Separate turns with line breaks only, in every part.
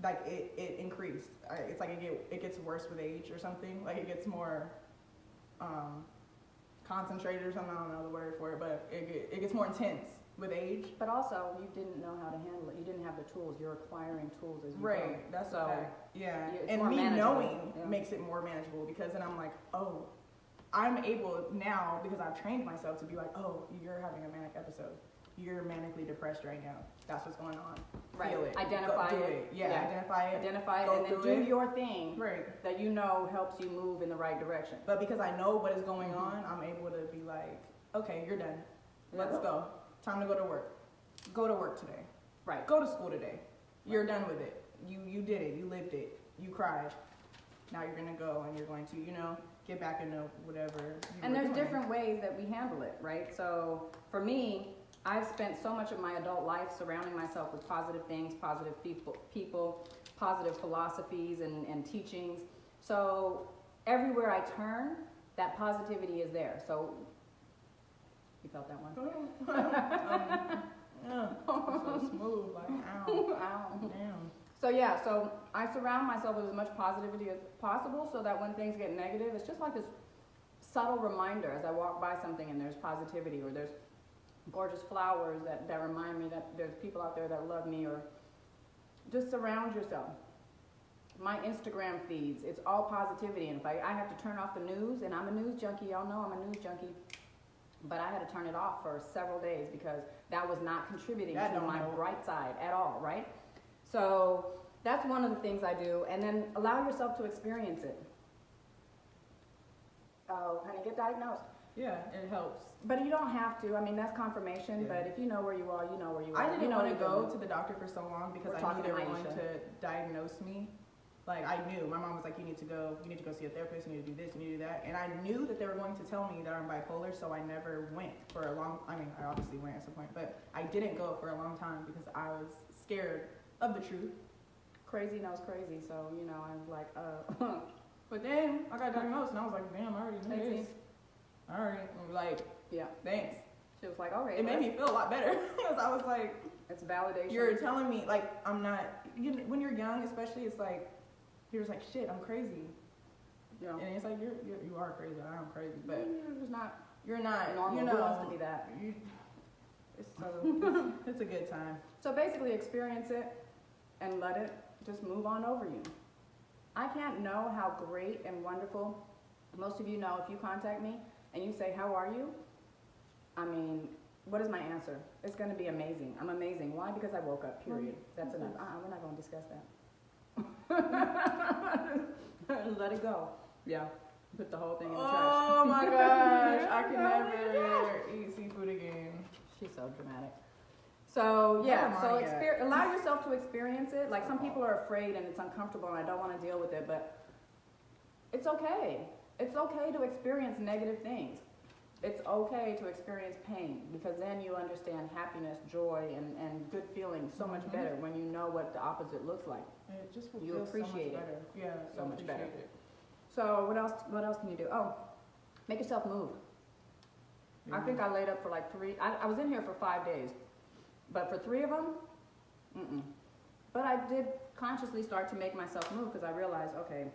like it increased. It's like it gets worse with age or something. Like it gets more concentrated or something. I don't know the word for it, but it gets more intense with age.
But also, you didn't know how to handle it. You didn't have the tools. You're acquiring tools as you go.
Right. That's so. Yeah.
And
me knowing makes it more manageable because then I'm like, oh, I'm able now because I've trained myself to be like, oh, you're having a manic episode. You're manically depressed right now. That's what's going on.
Right.
Feel it.
Identify
do
it.
Yeah, identify it.
Identify it
Go
and then
through
do
it.
your thing
Right.
that you know helps you move in the right direction.
But because I know what is going on, I'm able to be like, okay, you're done. Let's go. Time to go to work. Go to work today.
Right.
Go to school today. You're done with it. You did it. You lived it. You cried. Now you're going to go and you're going to, get back into whatever.
And there's different ways that we handle it, right? So for me, I've spent so much of my adult life surrounding myself with positive things, positive people, positive philosophies and teachings. So everywhere I turn, that positivity is there. So you felt that one?
So smooth, like ow. Ow. Damn.
So yeah, so I surround myself with as much positivity as possible so that when things get negative, it's just like this subtle reminder as I walk by something and there's positivity or there's gorgeous flowers that remind me that there's people out there that love me, or just surround yourself. My Instagram feeds, it's all positivity. And if I have to turn off the news, and I'm a news junkie, y'all know I'm a news junkie, but I had to turn it off for several days because that was not contributing to my bright side at all, right? So that's one of the things I do. And then allow yourself to experience it. Oh, honey, get diagnosed.
Yeah, it helps.
But you don't have to. I mean, that's confirmation. Yeah. But if you know where you are, you know where you are.
I didn't want to go to the doctor for so long because I knew they were going to diagnose me. Like, I knew. My mom was like, you need to go see a therapist, you need to do this, you need to do that. And I knew that they were going to tell me that I'm bipolar, so I never went for a long, I obviously went at some point, but I didn't go for a long time because I was scared of the truth.
Crazy knows crazy, so, I was like,
But then I got diagnosed and I was like, damn, I already knew this. All right. Like, yeah, thanks.
She was like, all right.
It made me feel a lot better because I was like,
it's validation.
You're telling me, like, I'm not, when you're young, especially, it's like, you're just like, shit, I'm crazy. Yeah. And it's like, you are crazy. I am crazy. But you're not
normal. Who wants to be that?
It's a good time.
So basically experience it and let it just move on over you. I can't know how great and wonderful, most of you know if you contact me and you say, how are you? I mean, what is my answer? It's going to be amazing. I'm amazing. Why? Because I woke up, period. That's enough. We're not going to discuss that. Let it go. Yeah. Put the whole thing in the trash.
Oh my gosh. I can never eat seafood again.
She's so dramatic. So yeah, allow yourself to experience it. Like some people are afraid and it's uncomfortable and I don't want to deal with it, but it's okay. It's okay to experience negative things. It's okay to experience pain because then you understand happiness, joy, and good feelings so much better when you know what the opposite looks like.
It just
you appreciate
so much better. Yeah,
so much better. So what else can you do? Oh, make yourself move. I think I laid up for like 3. I was in here for 5 days, but for 3 of them, But I did consciously start to make myself move because I realized, okay,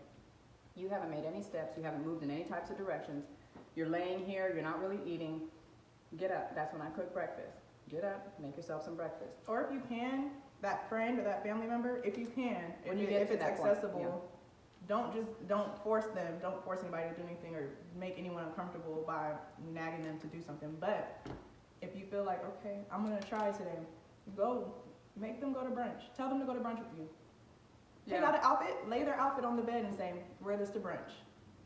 you haven't made any steps, you haven't moved in any types of directions. You're laying here, you're not really eating. Get up. That's when I cook breakfast. Get up, make yourself some breakfast.
Or if you can, that friend or that family member, if you can, if it's accessible, don't force them. Don't force anybody to do anything or make anyone uncomfortable by nagging them to do something. But if you feel like, okay, I'm gonna try today, go. Make them go to brunch. Tell them to go to brunch with you. Take out an outfit, lay their outfit on the bed and say, wear this to brunch.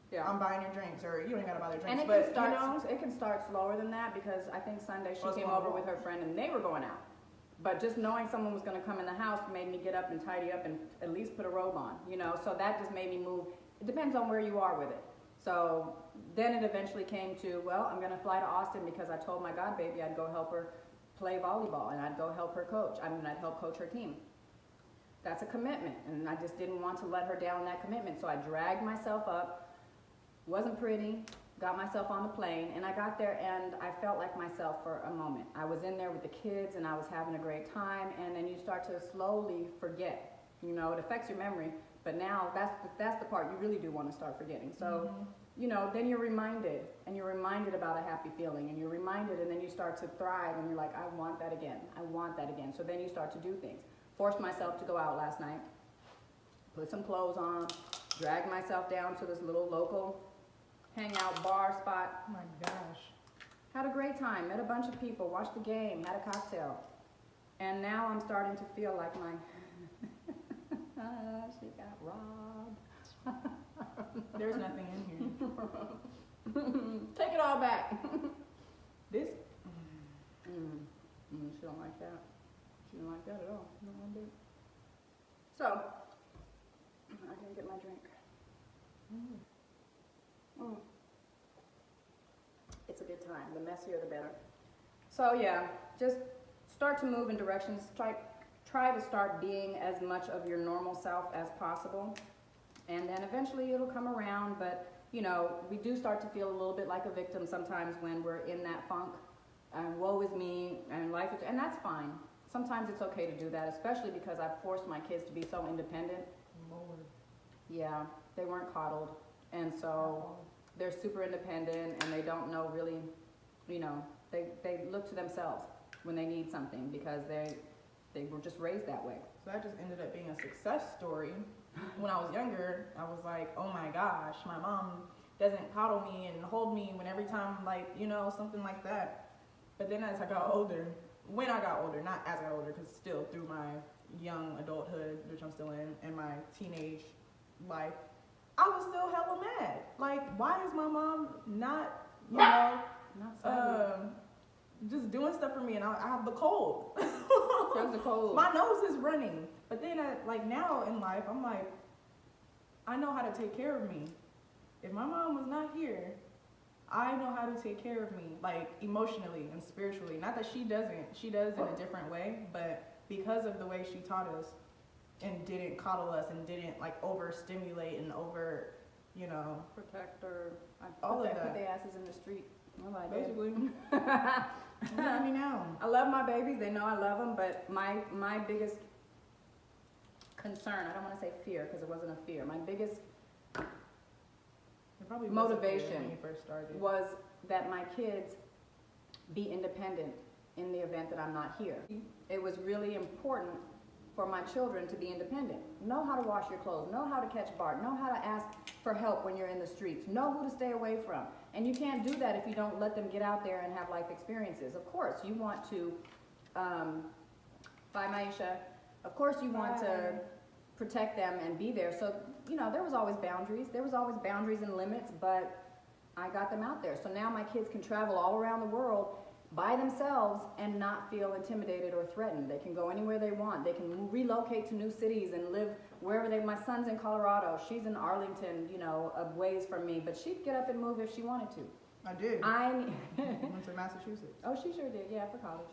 Yeah. I'm buying your drinks, or you ain't gotta buy their drinks.
And it can start slower than that because I think Sunday she came over with her friend and they were going out. But just knowing someone was gonna come in the house made me get up and tidy up and at least put a robe on, so that just made me move. It depends on where you are with it. So then it eventually came to, well, I'm gonna fly to Austin because I told my god baby I'd go help her play volleyball and I'd go help her coach. I'd help coach her team. That's a commitment and I just didn't want to let her down in that commitment. So I dragged myself up. Wasn't pretty, got myself on the plane, and I got there and I felt like myself for a moment. I was in there with the kids and I was having a great time, and then you start to slowly forget You know, it affects your memory, but now that's the part you really do want to start forgetting. So, you know, then you're reminded, and you're reminded about a happy feeling, and you're reminded, and then you start to thrive, and you're like, I want that again. I want that again. So then you start to do things. Forced myself to go out last night, put some clothes on, drag myself down to this little local hangout bar spot.
Oh my gosh.
Had a great time, met a bunch of people, watched the game, had a cocktail. And now I'm starting to feel like my, she got robbed.
There's nothing in here.
Take it all back.
This.
She don't like that. She don't like that at all. She don't want to do it. So, I can get my drink. It's a good time. The messier, the better. So yeah, just start to move in directions. Try to start being as much of your normal self as possible, and then eventually it'll come around. But you know, we do start to feel a little bit like a victim sometimes when we're in that funk, and woe is me, and life is, and that's fine. Sometimes it's okay to do that, especially because I've forced my kids to be so independent.
Lord.
Yeah, they weren't coddled, and so they're super independent, and they don't know really, you know, they look to themselves when they need something because they were just raised that way.
So that just ended up being a success story. When I was younger, I was like, oh my gosh, my mom doesn't coddle me and hold me when every time, like, you know, something like that. But then as I got older, when I got older, not as I got older, because still through my young adulthood, which I'm still in, and my teenage life, I was still hella mad. Like, why is my mom not, you know, just doing stuff for me, and I have the cold.
There's the cold.
My nose is running. But then, like now in life, I'm like, I know how to take care of me. If my mom was not here, I know how to take care of me, like emotionally and spiritually. Not that she doesn't. She does in a different way, but because of the way she taught us and didn't coddle us and didn't like overstimulate and over, you know,
protect her.
All of that.
Put their asses in the street.
Basically. Let me know.
I love my babies. They know I love them, but my biggest concern, I don't want to say fear because it wasn't a fear. My biggest motivation
when you first started
was that my kids be independent in the event that I'm not here. It was really important for my children to be independent. Know how to wash your clothes, know how to catch BART, know how to ask for help when you're in the streets, know who to stay away from. And you can't do that if you don't let them get out there and have life experiences. Of course, you want to, bye Maisha, of course you want to protect them and be there. So, you know, there was always boundaries. There was always boundaries and limits, but I got them out there. So now my kids can travel all around the world by themselves and not feel intimidated or threatened. They can go anywhere they want. They can relocate to new cities and live wherever my son's in Colorado. She's in Arlington, you know, a ways from me, but she'd get up and move if she wanted to.
I did. Went to Massachusetts.
Oh, she sure did, yeah, for college.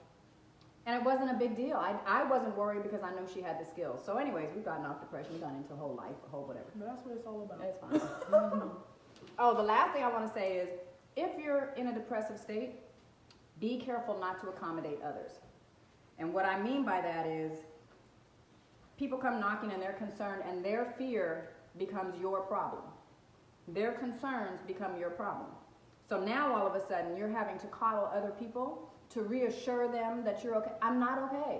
And it wasn't a big deal. I wasn't worried because I knew she had the skills. So anyways, we've gotten off depression. We've gone into a whole life, a whole whatever.
But that's what it's all about.
It's fine. Oh, the last thing I want to say is, if you're in a depressive state, be careful not to accommodate others. And what I mean by that is, people come knocking and they're concerned, and their fear becomes your problem. Their concerns become your problem. So now all of a sudden, you're having to coddle other people to reassure them that you're okay. I'm not okay.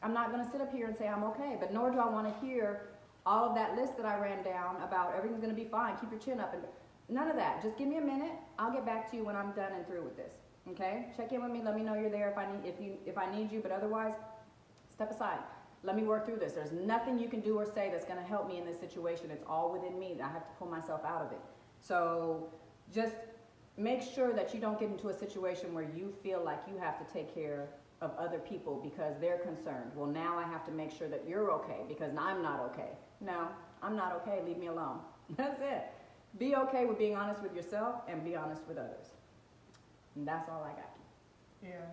I'm not going to sit up here and say I'm okay, but nor do I want to hear all of that list that I ran down about everything's going to be fine, keep your chin up, and none of that. Just give me a minute. I'll get back to you when I'm done and through with this. Okay? Check in with me. Let me know you're there if I need you, but otherwise, step aside. Let me work through this. There's nothing you can do or say that's going to help me in this situation. It's all within me. I have to pull myself out of it. So just make sure that you don't get into a situation where you feel like you have to take care of other people because they're concerned. Well, now I have to make sure that you're okay because I'm not okay. No, I'm not okay. Leave me alone. That's it. Be okay with being honest with yourself and be honest with others. And that's all I got.
Yeah,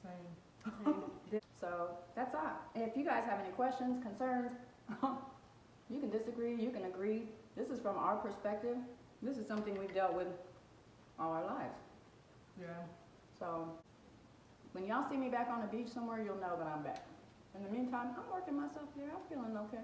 same.
So that's all. If you guys have any questions, concerns, you can disagree, you can agree. This is from our perspective. This is something we've dealt with all our lives.
Yeah.
So when y'all see me back on the beach somewhere, you'll know that I'm back. In the meantime, I'm working myself there. I'm feeling okay.